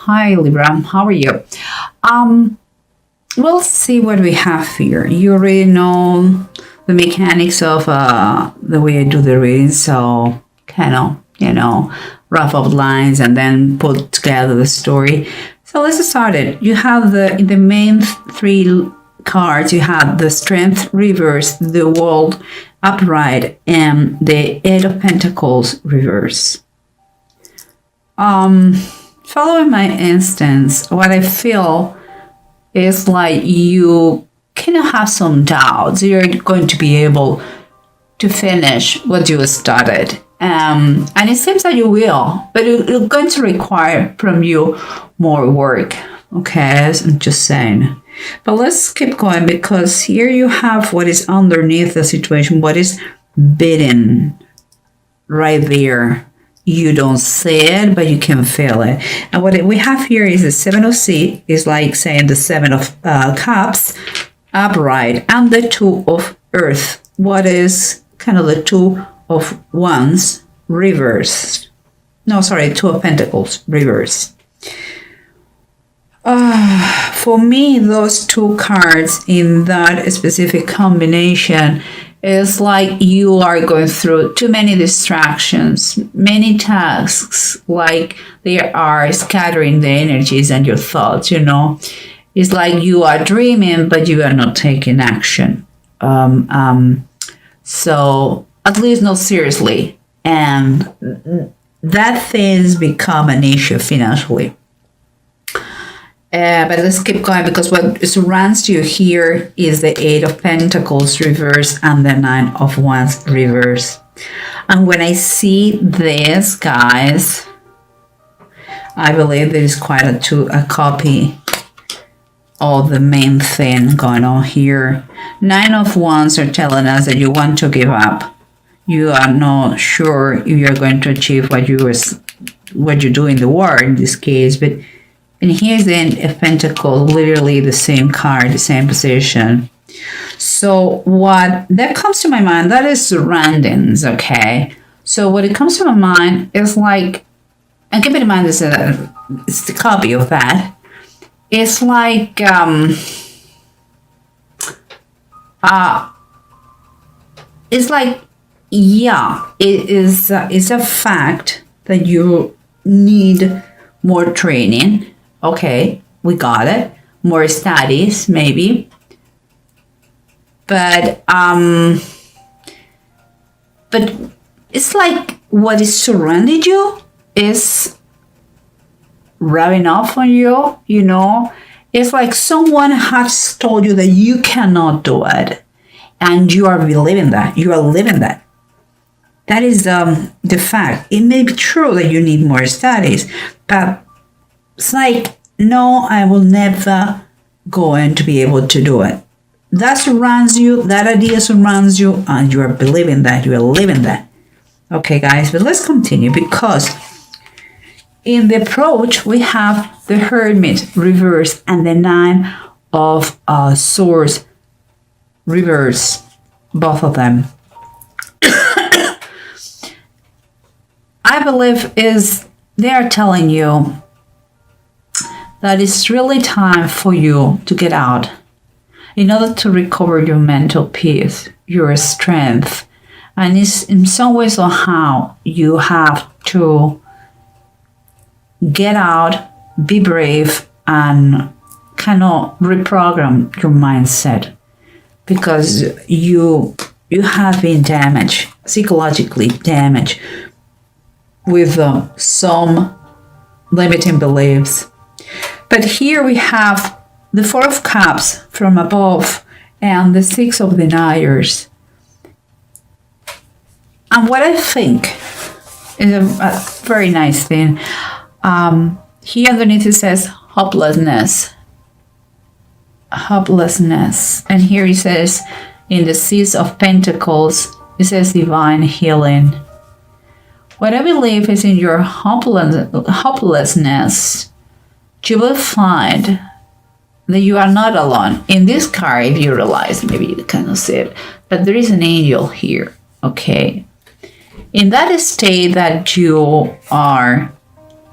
Hi Libra, how are you? We'll see what we have here. You already know the mechanics of the way I do the reading, so kind of, rough up lines and then put together the story. So let's start it. You have in the main three cards, you have the Strength reverse, the World upright, and the Eight of Pentacles reverse. Following my instance, what I feel is like you kind of have some doubts. You're going to be able to finish what you started. And it seems that you will, but it's going to require from you more work. Okay, I'm just saying. But let's keep going, because here you have what is underneath the situation, what is bidden right there. You don't see it, but you can feel it. And what we have here is the Seven of Seas, is like saying the Seven of Cups upright, and the Two of Earth. What is kind of the Two of Wands reversed? No, sorry, Two of Pentacles reversed. For me, those two cards in that specific combination is like you are going through too many distractions, many tasks, like they are scattering the energies and your thoughts, It's like you are dreaming, but you are not taking action. So at least not seriously. And that things become an issue financially. But let's keep going, because what surrounds you here is the Eight of Pentacles reverse and the Nine of Wands reverse. And when I see this, guys, I believe there is quite a copy of the main thing going on here. Nine of Wands are telling us that you want to give up. You are not sure if you're going to achieve what you do in the war in this case, but. And here's the Eight of Pentacles, literally the same card, the same position. So what that comes to my mind, that is surroundings, okay? So what it comes to my mind is like, and keep in mind, it's the copy of that. It's like, it's a fact that you need more training. Okay, we got it. More studies, maybe. But it's like what is surrounding you is rubbing off on you, It's like someone has told you that you cannot do it. And you are believing that. You are living that. That is the fact. It may be true that you need more studies, but it's like, no, I will never going to be able to do it. That surrounds you, that idea surrounds you, and you are believing that, you are living that. Okay, guys, but let's continue, because in the approach, we have the Hermit reverse and the Nine of Swords reverse, both of them. I believe they are telling you that it's really time for you to get out in order to recover your mental peace, your strength. And it's in some ways or how you have to get out, be brave, and kind of reprogram your mindset, because you have been damaged, psychologically damaged, with some limiting beliefs. But here we have the Four of Cups from above and the Six of Deniers. And what I think is a very nice thing. Here underneath it says hopelessness. Hopelessness. And here it says in the Six of Pentacles, it says divine healing. What I believe is in your hopelessness, you will find that you are not alone. In this card, if you realize, maybe you cannot see it, but there is an angel here, okay? In that state that you are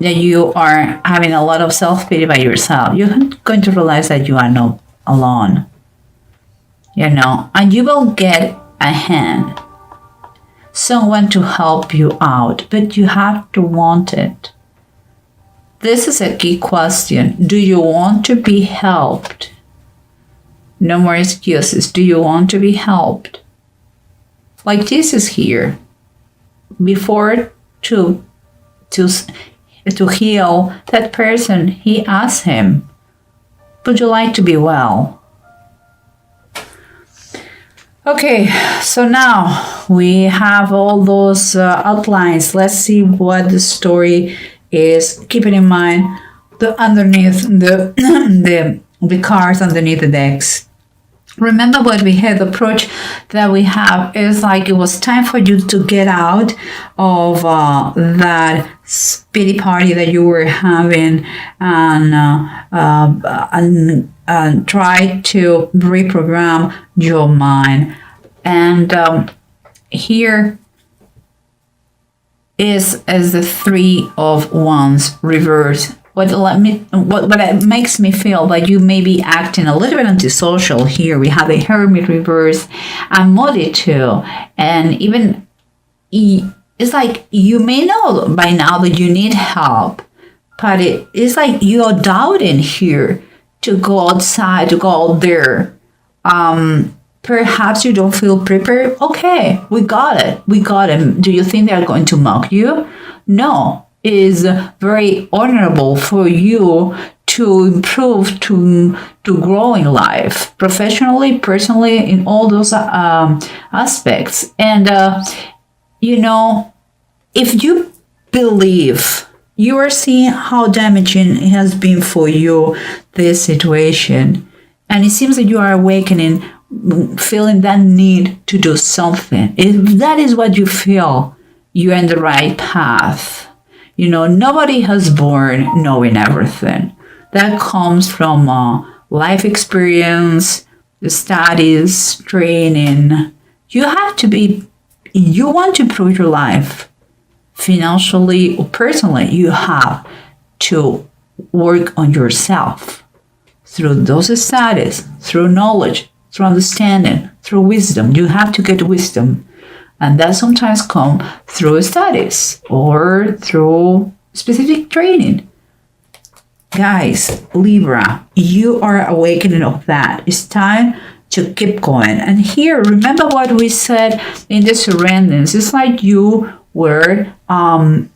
that you are having a lot of self-pity by yourself, you're going to realize that you are not alone, and you will get a hand, someone to help you out, but you have to want it. This is a key question. Do you want to be helped? No more excuses. Do you want to be helped? Like Jesus here, before to heal that person, he asked him, would you like to be well? Okay, so now we have all those outlines. Let's see what the story is. Keeping in mind the underneath the cards underneath the decks. Remember what we had, the approach that we have is like it was time for you to get out of that pity party that you were having and try to reprogram your mind. And here is as the Three of Wands reversed. What makes me feel like you may be acting a little bit antisocial here. We have the Hermit reverse and Moody too. And even it's like you may know by now that you need help, but it's like you're doubting here to go outside, to go out there. Perhaps you don't feel prepared. Okay, we got it. We got it. Do you think they're going to mock you? No. Is very honorable for you to improve, to grow in life, professionally, personally, in all those aspects. And if you believe, you are seeing how damaging it has been for you, this situation, and it seems that you are awakening, feeling that need to do something. If that is what you feel, you're in the right path. Nobody has born knowing everything. That comes from life experience, studies, training. You want to improve your life financially or personally. You have to work on yourself through those studies, through knowledge, through understanding, through wisdom. You have to get wisdom. And that sometimes comes through studies or through specific training. Guys, Libra, you are awakening of that. It's time to keep going. And here, remember what we said in the surroundings. It's like you were kind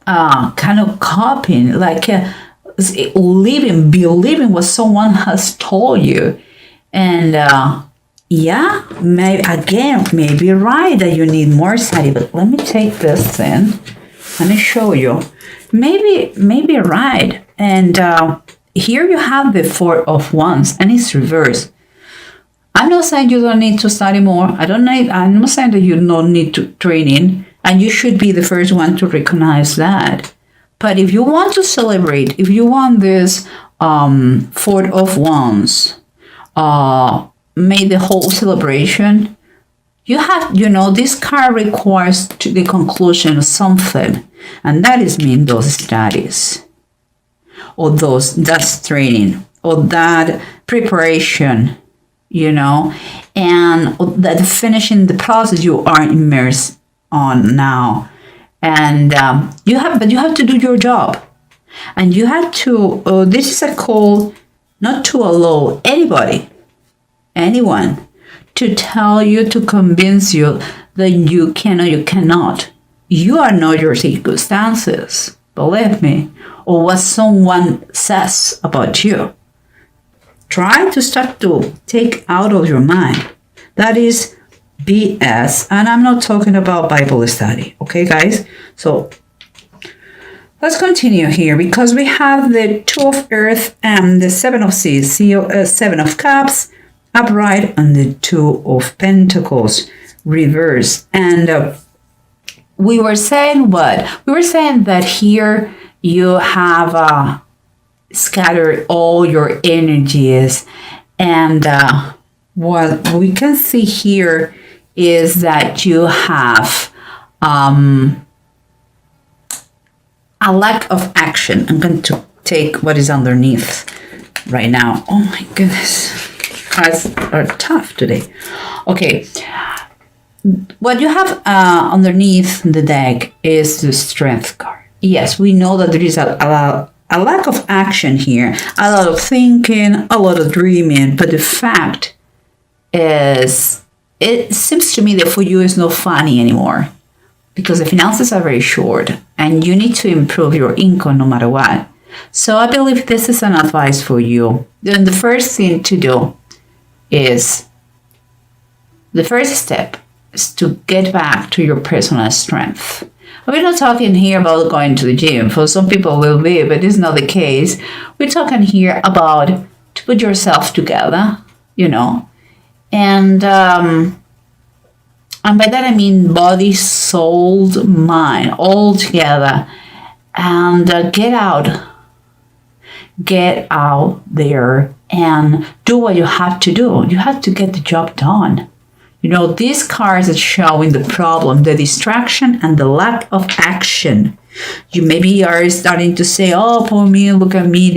of copying, like believing what someone has told you. And yeah, maybe right that you need more study, but let me take this in. Let me show you. Maybe right. And here you have the Four of Wands, and it's reversed. I'm not saying you don't need to study more. I'm not saying that you don't need to training, and you should be the first one to recognize that. But if you want to celebrate, if you want this Four of Wands, made the whole celebration, you have, this card requires to the conclusion of something, and that is mean those studies, or that training, or that preparation, and that finishing the process you are immersed on now, and you have to do your job, and you have to. This is a call not to allow anyone to tell you, to convince you that you can or you cannot. You are not your circumstances, believe me, or what someone says about you. Try to start to take out of your mind. That is BS, and I'm not talking about Bible study, okay, guys? So let's continue here, because we have the Two of Earth and the Seven of Seas, Seven of Cups, upright, and the Two of Pentacles reverse. And we were saying what? We were saying that here you have scattered all your energies, and what we can see here is that you have a lack of action. I'm going to take what is underneath right now. Oh my goodness, cards are tough today. Okay, what you have underneath the deck is the Strength card. Yes, we know that there is a lack of action here, a lot of thinking, a lot of dreaming, but the fact is, it seems to me that for you it's not funny anymore, because the finances are very short and you need to improve your income no matter what. So I believe this is an advice for you. Then the first thing to do is, the first step is to get back to your personal strength. We're not talking here about going to the gym. For some people will be, but it's not the case. We're talking here about to put yourself together, you know, and by that I mean body, soul, mind, all together, and get out there and do what you have to do. You have to get the job done. You know, these cards are showing the problem, the distraction, and the lack of action. You maybe are starting to say, oh, poor me, look at me,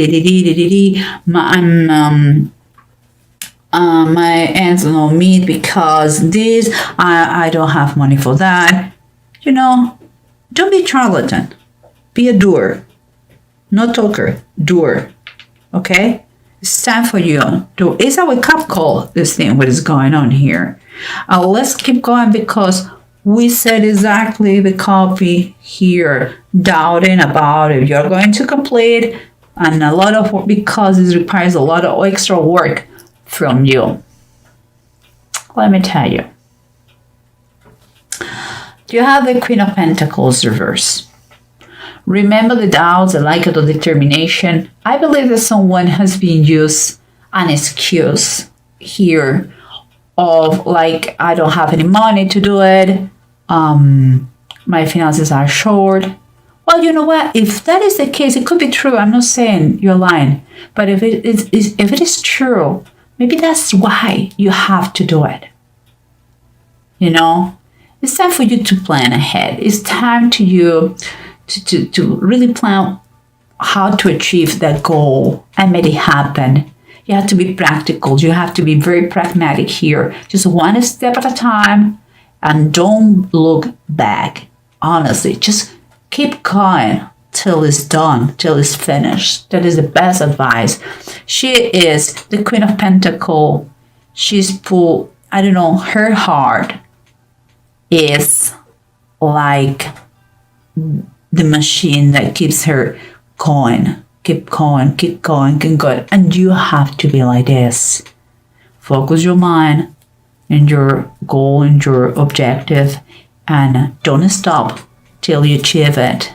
my ends don't meet because this, I don't have money for that. You know, don't be a charlatan. Be a doer. Not talker, doer. Okay? It's time for you to, it's a wake-up call, this thing, what is going on here. Let's keep going, because we said exactly the copy here, doubting about if you're going to complete, and a lot of work, because it requires a lot of extra work from you. Let me tell you. You have the Queen of Pentacles reverse. Remember the doubts, the lack of determination. I believe that someone has been used an excuse here of like, I don't have any money to do it. My finances are short. Well, you know what? If that is the case, it could be true. I'm not saying you're lying. But if it is true, maybe that's why you have to do it. You know? It's time for you to plan ahead. It's time to you to really plan how to achieve that goal and make it happen. You have to be practical. You have to be very pragmatic here. Just one step at a time, and don't look back. Honestly, just keep going till it's done, till it's finished. That is the best advice. She is the Queen of Pentacles. She's full, I don't know, her heart is like the machine that keeps her going. Keep going, keep going, keep going. And you have to be like this. Focus your mind and your goal and your objective, and don't stop till you achieve it.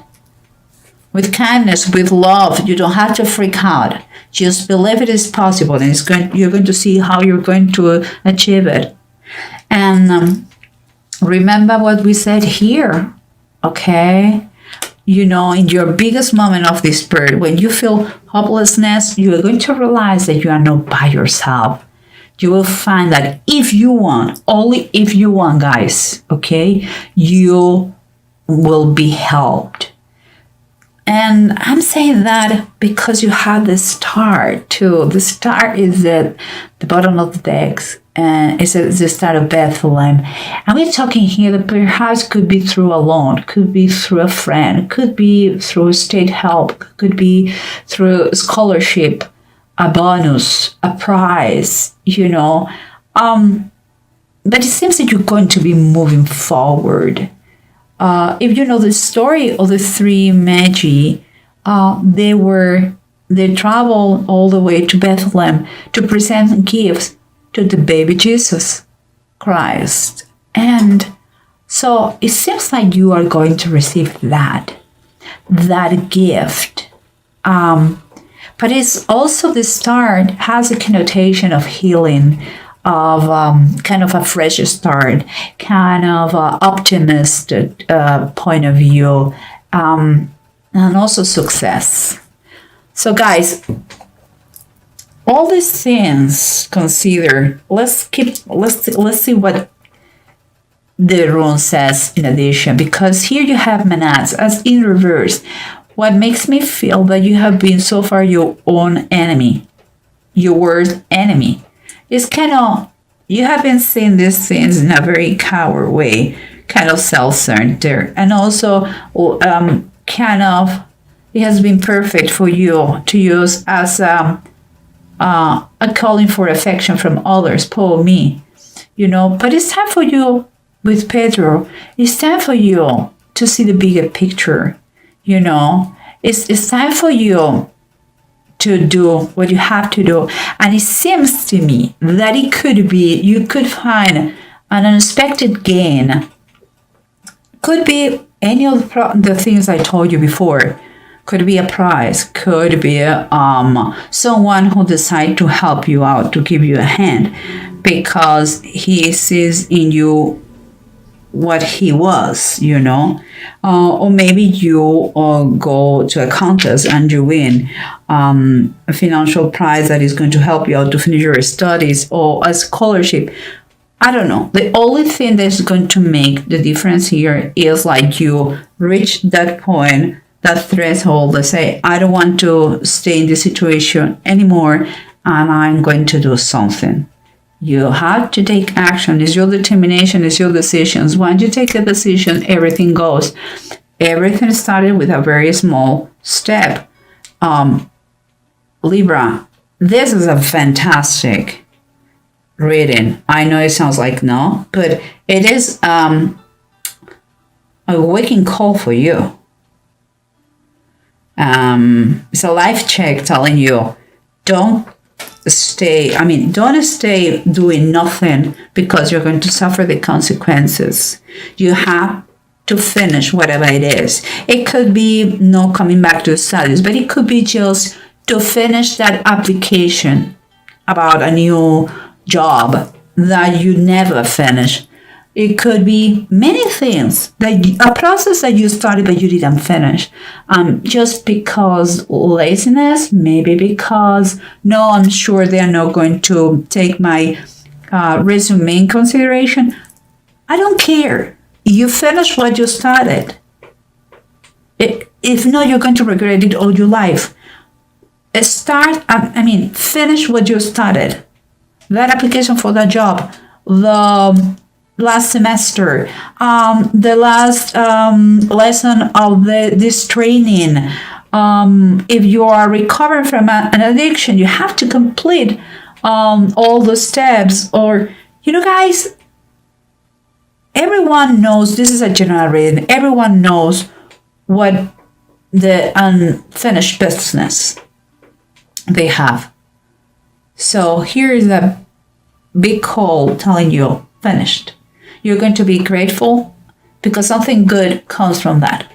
With kindness, with love, you don't have to freak out. Just believe it is possible, and you're going to see how you're going to achieve it. And remember what we said here, okay? You know, in your biggest moment of this spirit, when you feel hopelessness, you are going to realize that you are not by yourself. You will find that if you want, only if you want, guys, okay, you will be helped. And I'm saying that because you have the star too. The star is at the bottom of the decks, and it's the star of Bethlehem. And we're talking here that perhaps could be through a loan, could be through a friend, could be through state help, could be through a scholarship, a bonus, a prize, you know. But it seems that you're going to be moving forward. If you know the story of the three Magi, they traveled all the way to Bethlehem to present gifts to the baby Jesus Christ. And so it seems like you are going to receive that gift. But it's also the start has a connotation of healing, of kind of a fresh start, kind of optimistic point of view, and also success. So guys, all these things considered, let's see what the rune says in addition, because here you have Manats as in reverse. what makes me feel that you have been so far your own enemy, your worst enemy. It's kind of, you have been seeing these things in a very coward way, kind of self-centered, and also kind of, it has been perfect for you to use as a calling for affection from others, poor me, But it's time for you with Pedro. It's time for you to see the bigger picture, It's time for you to do what you have to do. And it seems to me that it could be, you could find an unexpected gain. Could be any of the things I told you before. Could be a prize, could be someone who decides to help you out, to give you a hand, because he sees in you what he was, or maybe you go to a contest and you win a financial prize that is going to help you out to finish your studies, or a scholarship. I don't know. The only thing that's going to make the difference here is like you reach that point, that threshold, that say, I don't want to stay in this situation anymore, and I'm going to do something. You have to take action. It's your determination, it's your decisions. Once you take a decision, everything goes. Everything started with a very small step. Libra, this is a fantastic reading. I know it sounds like no, but it is a waking call for you. It's a life check telling you, don't stay doing nothing, because you're going to suffer the consequences. You have to finish whatever it is. It could be not coming back to studies, but it could be just to finish that application about a new job that you never finish. It could be many things, a process that you started but you didn't finish. Just because laziness, maybe because, no, I'm sure they are not going to take my resume in consideration. I don't care. You finish what you started. If not, you're going to regret it all your life. Finish what you started. That application for that job, the last semester, the last lesson of this training. If you are recovering from an addiction, you have to complete all the steps. Or, guys, everyone knows, this is a general reading, everyone knows what the unfinished business they have. So here is a big call telling you, finished. You're going to be grateful because something good comes from that.